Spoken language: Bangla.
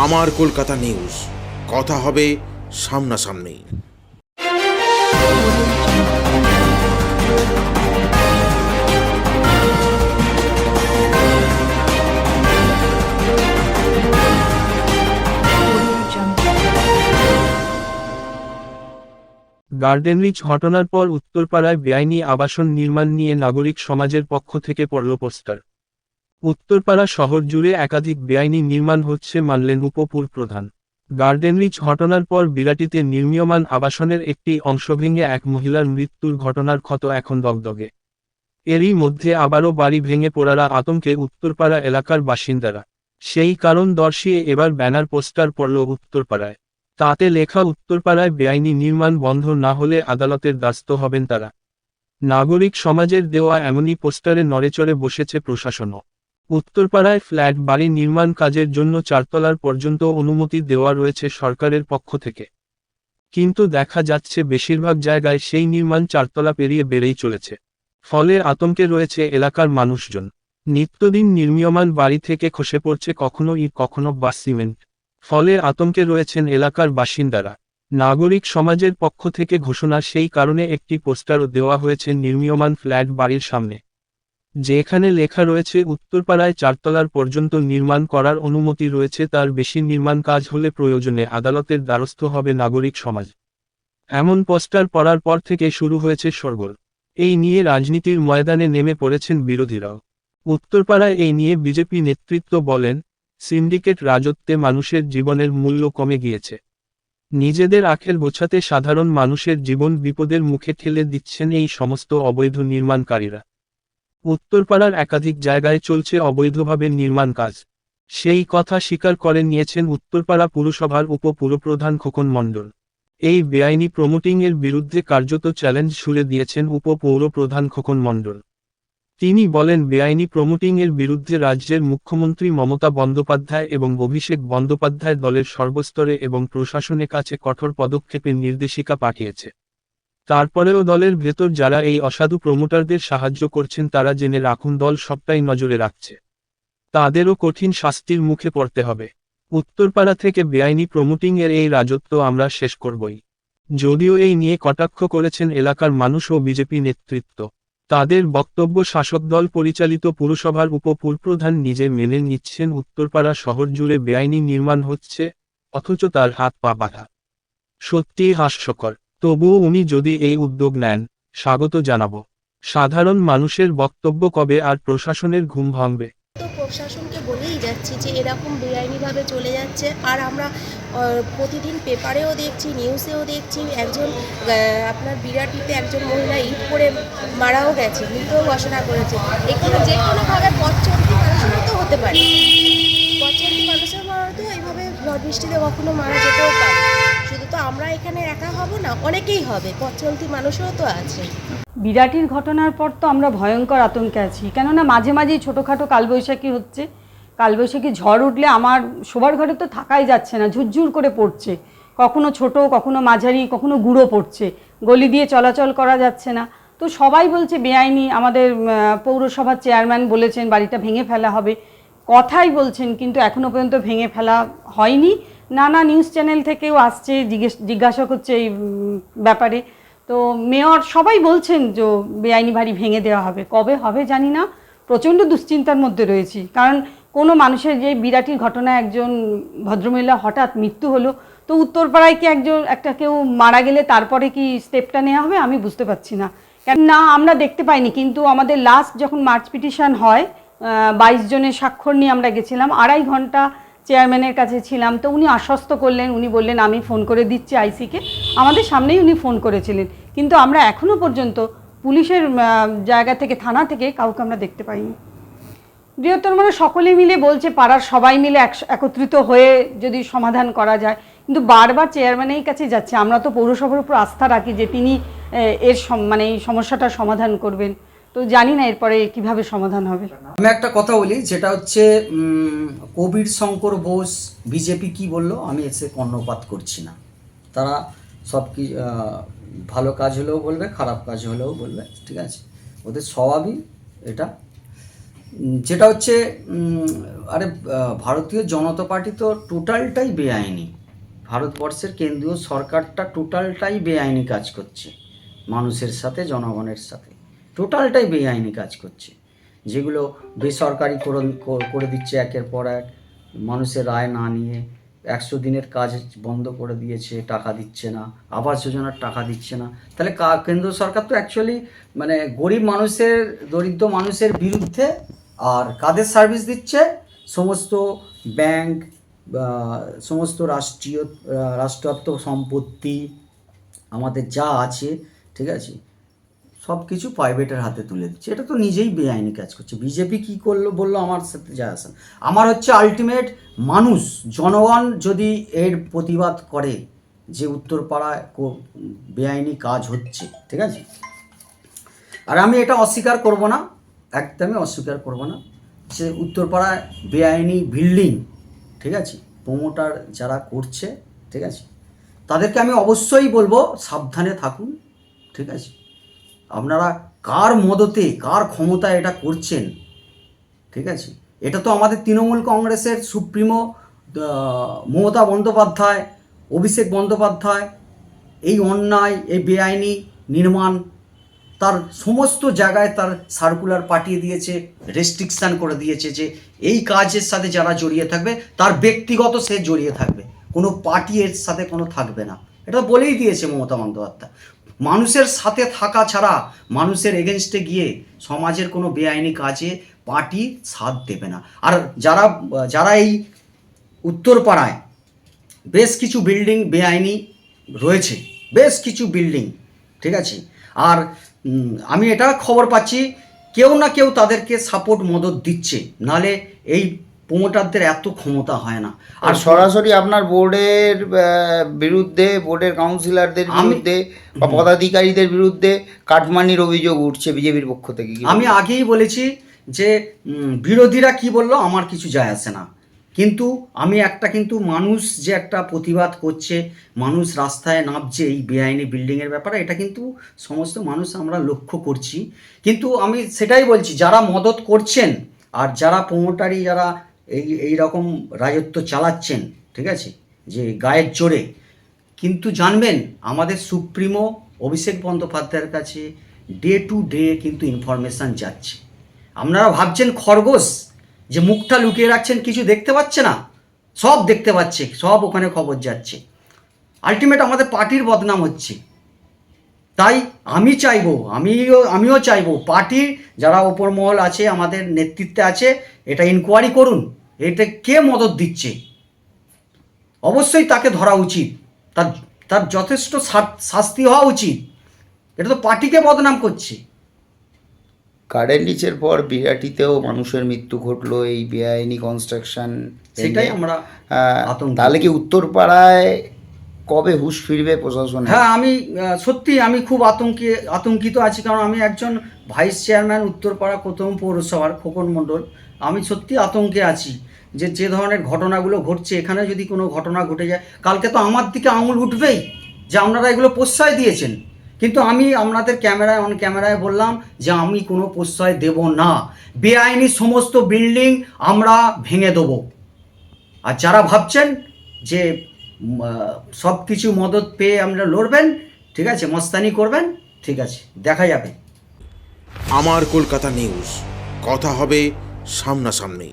আমার কলকাতা নিউজ, কথা হবে সামনাসামনি। গার্ডেন রিচ ঘটনার পর উত্তরপাড়ায় বেআইনি আবাসন নির্মাণ নিয়ে নাগরিক সমাজের পক্ষ থেকে পড়ল পোস্টার। উত্তরপাড়া শহর জুড়ে একাধিক বেআইনি নির্মাণ হচ্ছে মানলেন উপপুর প্রধান। গার্ডেন রিচ ঘটনার পর বিরাটিতে নির্মীয়মান আবাসনের একটি অংশ ভেঙে এক মহিলার মৃত্যুর ঘটনার ক্ষত এখন দগদগে। এরই মধ্যে আবারও বাড়ি ভেঙে পড়ার আতঙ্কে উত্তরপাড়া এলাকার বাসিন্দারা। সেই কারণ দর্শিয়ে এবার ব্যানার পোস্টার পড়ল উত্তরপাড়ায়। তাতে লেখা, উত্তরপাড়ায় বেআইনি নির্মাণ বন্ধ না হলে আদালতের দ্বারস্থ হবেন তারা। নাগরিক সমাজের দেওয়া এমনই পোস্টারে নড়েচড়ে বসেছে প্রশাসনও। উত্তরপাড়ায় ফ্ল্যাট বাড়ি নির্মাণ কাজের জন্য 4 তলার পর্যন্ত অনুমতি দেওয়া রয়েছে সরকারের পক্ষ থেকে, কিন্তু দেখা যাচ্ছে বেশিরভাগ জায়গায় সেই নির্মাণ 4 তলা পেরিয়ে বেড়েই চলেছে। ফলে আতঙ্কে রয়েছে এলাকার মানুষজন। নিত্যদিন নির্মীয়মান বাড়ি থেকে খসে পড়ছে কখনো ইট কখনো বা সিমেন্ট। ফলে আতঙ্কে রয়েছেন এলাকার বাসিন্দারা। নাগরিক সমাজের পক্ষ থেকে ঘোষণা, সেই কারণে একটি পোস্টারও দেওয়া হয়েছে নির্মীয়মান ফ্ল্যাট বাড়ির সামনে, যেখানে লেখা রয়েছে উত্তরপাড়ায় 4 তলার পর্যন্ত নির্মাণ করার অনুমতি রয়েছে, তার বেশি নির্মাণ কাজ হলে প্রয়োজনে আদালতের দ্বারস্থ হবে নাগরিক সমাজ। এমন পোস্টার পড়ার পর থেকে শুরু হয়েছে শোরগোল। এই নিয়ে রাজনীতির ময়দানে নেমে পড়েছেন বিরোধীরাও। উত্তরপাড়ায় এই নিয়ে বিজেপি নেতৃত্ব বলেন, সিন্ডিকেট রাজত্বে মানুষের জীবনের মূল্য কমে গিয়েছে। নিজেদের আখের গোছাতে সাধারণ মানুষের জীবন বিপদের মুখে ঠেলে দিচ্ছেন এই সমস্ত অবৈধ নির্মাণকারীরা। উত্তরপাড়ার একাধিক জায়গায় চলছে অবৈধভাবে নির্মাণ কাজ। সেই কথা স্বীকার করে নিয়েছেন উত্তরপাড়া পুরসভার উপপুরপ্রধান খোকন মণ্ডল। এই বেআইনি প্রমোটিংয়ের বিরুদ্ধে কার্যত চ্যালেঞ্জ ছুড়ে দিয়েছেন উপপৌরপ্রধান খোকন মণ্ডল। তিনি বলেন, বেআইনি প্রমোটিংয়ের বিরুদ্ধে রাজ্যের মুখ্যমন্ত্রী মমতা বন্দ্যোপাধ্যায় এবং অভিষেক বন্দ্যোপাধ্যায় দলের সর্বস্তরে এবং প্রশাসনের কাছে কঠোর পদক্ষেপের নির্দেশিকা পাঠিয়েছে। তারপরেও দলের ভেতর যারা এই অসাধু প্রমোটারদের সাহায্য করছেন তারা জেনে রাখুন, দল সবটাই নজরে রাখছে। তাদেরও কঠিন শাস্তির মুখে পড়তে হবে। উত্তরপাড়া থেকে বেআইনি প্রমোটিংয়ের এই রাজত্ব আমরা শেষ করবই। যদিও এই নিয়ে কটাক্ষ করেছেন এলাকার মানুষ ও বিজেপি নেতৃত্ব। তাদের বক্তব্য, শাসক দল পরিচালিত পুরসভার উপপুরপ্রধান নিজে মেনে নিচ্ছেন উত্তরপাড়া শহর জুড়ে বেআইনি নির্মাণ হচ্ছে, অথচ তার হাত পা বাঁধা। সত্যিই হাস্যকর। তবুও উনি যদি এই উদ্যোগ নেন, স্বাগত জানাবো। সাধারণ মানুষের বক্তব্য, কবে আর প্রশাসনের ঘুম ভাঙবে? তো প্রশাসনকে বলেই যাচ্ছি যে এরকম বেআইনিভাবে চলে যাচ্ছে। আর আমরা প্রতিদিন পেপারেও দেখছি, নিউজেও দেখছি, একজন আপনার বিরাটিতে একজন মহিলা ইট করে মারাও গেছে, মৃতও ঘোষণা করেছে। এখানে যে কোনোভাবে পথচলতি মানুষেরও তো হতে পারে, পথচলতি মানুষের তো এইভাবে ঝড় বৃষ্টিতে কখনো মারা যেতেও পারে। শুধু তো আমরা এখানে একা হব না, অনেকেই হবে, পথচলতি মানুষও তো আছে। বিরাটির ঘটনার পর তো আমরা ভয়ঙ্কর আতঙ্কে আছি, কেননা মাঝে মাঝেই ছোটোখাটো কালবৈশাখী হচ্ছে। কালবৈশাখী ঝড় উঠলে আমার শোবার ঘরে তো থাকাই যাচ্ছে না, ঝুরঝুর করে পড়ছে, কখনো ছোট, কখনো মাঝারি, কখনো গুঁড়ো পড়ছে, গলি দিয়ে চলাচল করা যাচ্ছে না। তো সবাই বলছে বেআইনি। আমাদের পৌরসভার চেয়ারম্যান বলেছেন বাড়িটা ভেঙে ফেলা হবে, কথাই বলছেন, কিন্তু এখনও পর্যন্ত ভেঙে ফেলা হয়নি। নানা নিউজ চ্যানেল থেকেও আসছে, জিজ্ঞাসা করছে এই ব্যাপারে। তো মেয়র সবাই বলছেন যে বেআইনি বাড়ি ভেঙে দেওয়া হবে, কবে হবে জানি না। প্রচণ্ড দুশ্চিন্তার মধ্যে রয়েছি, কারণ কোনো মানুষের যে বিরাটির ঘটনায় একজন ভদ্রমহিলা হঠাৎ মৃত্যু হলো, তো উত্তরপাড়ায় কি একটা কেউ মারা গেলে তারপরে কি স্টেপটা নেওয়া হবে আমি বুঝতে পারছি না। কেন না আমরা দেখতে পাইনি, কিন্তু আমাদের লাস্ট যখন মার্চ পিটিশন হয় 22 জনের স্বাক্ষর নিয়ে আমরা গেছিলাম, 2.5 ঘন্টা চেয়ারম্যানের কাছে ছিলাম। তো উনি আশ্বস্ত করলেন, উনি বললেন আমি ফোন করে দিচ্ছি আইসিকে। আমাদের সামনেই উনি ফোন করেছিলেন, কিন্তু আমরা এখনও পর্যন্ত পুলিশের জায়গা থেকে, থানা থেকে কাউকে আমরা দেখতে পাইনি। বৃহত্তর মানে সকলে মিলে বলছে, পাড়ার সবাই মিলে একত্রিত হয়ে যদি সমাধান করা যায়, কিন্তু বারবার চেয়ারম্যানের কাছে যাচ্ছে। আমরা তো পৌরসভার উপর আস্থা রাখি যে তিনি এর মানে এই সমস্যাটার সমাধান করবেন। তো জানি না এরপরে কিভাবে সমাধান হবে। আমি একটা কথা বলি, যেটা হচ্ছে কবির শঙ্কর বোস বিজেপি কি বললো, আমি এসে কর্ণপাত করছি না। তারা সব কি ভালো কাজ হলেও বলবে, খারাপ কাজ হলেও বলবে, ঠিক আছে, ওদের স্বভাবই এটা। যেটা হচ্ছে ভারতীয় জনতা পার্টি তো টোটালটাই বেআইনি। ভারতবর্ষের কেন্দ্রীয় সরকারটা টোটালটাই বেআইনি কাজ করছে, মানুষের সাথে, জনগণের সাথে টোটালটাই বেআইনি কাজ করছে। যেগুলো বেসরকারিকরণ করে দিচ্ছে একের পর এক, মানুষের রায় না নিয়ে 100 দিনের কাজ বন্ধ করে দিয়েছে, টাকা দিচ্ছে না, আবাস যোজনার টাকা দিচ্ছে না। তাহলে কেন্দ্র সরকার তো অ্যাকচুয়ালি মানে গরিব মানুষের, দরিদ্র মানুষের বিরুদ্ধে। আর কাদের সার্ভিস দিচ্ছে? সমস্ত ব্যাংক, সমস্ত রাষ্ট্রায়ত্ত সম্পত্তি আমাদের যা আছে, ঠিক আছে, সব কিছু প্রাইভেটের হাতে তুলে দিচ্ছে। এটা তো নিজেই বেআইনি কাজ করছে। বিজেপি কী করলো বললো আমার সাথে যায় আসে না। আমার হচ্ছে আলটিমেট মানুষ, জনগণ যদি এর প্রতিবাদ করে যে উত্তরপাড়ায় বেআইনি কাজ হচ্ছে, ঠিক আছে, আর আমি এটা অস্বীকার করব না, একদমই অস্বীকার করব না যে উত্তরপাড়ায় বেআইনি বিল্ডিং, ঠিক আছে, প্রমোটার যারা করছে, ঠিক আছে, তাদেরকে আমি অবশ্যই বলবো সাবধানে থাকুন, ঠিক আছে। আপনারা কার মদতে, কার ক্ষমতায় এটা করছেন, ঠিক আছে। এটা তো আমাদের তৃণমূল কংগ্রেসের সুপ্রিমো মমতা বন্দ্যোপাধ্যায়, অভিষেক বন্দ্যোপাধ্যায় এই অন্যায়, এই বেআইনি নির্মাণ তার সমস্ত জায়গায় তার সার্কুলার পাঠিয়ে দিয়েছে, রেস্ট্রিকশান করে দিয়েছে যে এই কাজের সাথে যারা জড়িয়ে থাকবে তার ব্যক্তিগত সে জড়িয়ে থাকবে, কোনো পার্টি এর সাথে কোনো থাকবে না। এটা বলেই দিয়েছে মমতা বন্দ্যোপাধ্যায়। মানুষের সাথে থাকা ছাড়া, মানুষের এগেনস্টে গিয়ে সমাজের কোনো বেআইনি কাজে পার্টি সাথ দেবে না। আর যারা এই উত্তরপাড়ায় বেশ কিছু বিল্ডিং বেআইনি রয়েছে, বেশ কিছু বিল্ডিং, ঠিক আছে, আর আমি এটা খবর পাচ্ছি কেউ না কেউ তাদেরকে সাপোর্ট মদত দিচ্ছে, নালে এই প্রমোটারদের এত ক্ষমতা হয় না। আর সরাসরি আপনার বোর্ডের বিরুদ্ধে, বোর্ডের কাউন্সিলরদের বিরুদ্ধে বা পদাধিকারীদের বিরুদ্ধে কাটমানির অভিযোগ উঠছে বিজেপির পক্ষ থেকে। আমি আগেই বলেছি যে বিরোধীরা কি বললো আমার কিছু যায় আসে না, কিন্তু আমি কিন্তু মানুষ যে একটা প্রতিবাদ করছে, মানুষ রাস্তায় নামছে এই বেআইনি বিল্ডিংয়ের ব্যাপারে, এটা কিন্তু সমস্ত মানুষ আমরা লক্ষ্য করছি। কিন্তু আমি সেটাই বলছি, যারা মদত করছেন আর যারা প্রমোটারি, যারা এই রকম রাজত্ব চালাচ্ছেন, ঠিক আছে, যে গায়ের জোরে, কিন্তু জানবেন আমাদের সুপ্রিমো অভিষেক বন্দ্যোপাধ্যায়ের কাছে ডে টু ডে কিন্তু ইনফরমেশান যাচ্ছে। আপনারা ভাবছেন খরগোশ যে মুখটা লুকিয়ে রাখছেন, কিছু দেখতে পাচ্ছে না, সব দেখতে পাচ্ছে, সব ওখানে খবর যাচ্ছে। আলটিমেট আমাদের পার্টির বদনাম হচ্ছে। তাই আমি চাইবো, আমিও চাইবো পার্টির যারা ওপর মহল আছে, আমাদের নেতৃত্বে আছে, এটা ইনকোয়ারি করুন, এটা কে মদত দিচ্ছে, অবশ্যই তাকে ধরা উচিত, তার যথেষ্ট শাস্তি হওয়া উচিত। এটা তো পার্টিকে বদনাম করছে। কার্ডের লিচের পর বিরাটিতেও মানুষের মৃত্যু ঘটলো এই বেআইনি কনস্ট্রাকশন, সেটাই আমরা তাহলে কি উত্তরপাড়ায় কবে হুঁশ ফিরবে প্রশাসন? হ্যাঁ, আমি সত্যি আমি খুব আতঙ্কিত আছি, কারণ আমি একজন ভাইস চেয়ারম্যান উত্তরপাড়া প্রথম পৌরসভার, খোকন মণ্ডল। আমি সত্যি আতঙ্কে আছি যে ধরনের ঘটনাগুলো ঘটছে, এখানে যদি কোনো ঘটনা ঘটে যায়, কালকে তো আমার দিকে আঙুল উঠবেই যে আপনারা এগুলো প্রশ্রয় দিয়েছেন। কিন্তু আমি আপনাদের অন ক্যামেরায় বললাম যে আমি কোনো প্রশ্রয় দেব না, বেআইনি সমস্ত বিল্ডিং আমরা ভেঙে দেবো। আর যারা ভাবছেন যে সব কিছু মদত পেয়ে আমরা লড়বেন, ঠিক আছে, মস্তানি করবেন, ঠিক আছে, দেখা যাবে। আমার কলকাতা নিউজ, কথা হবে সামনাসামনি।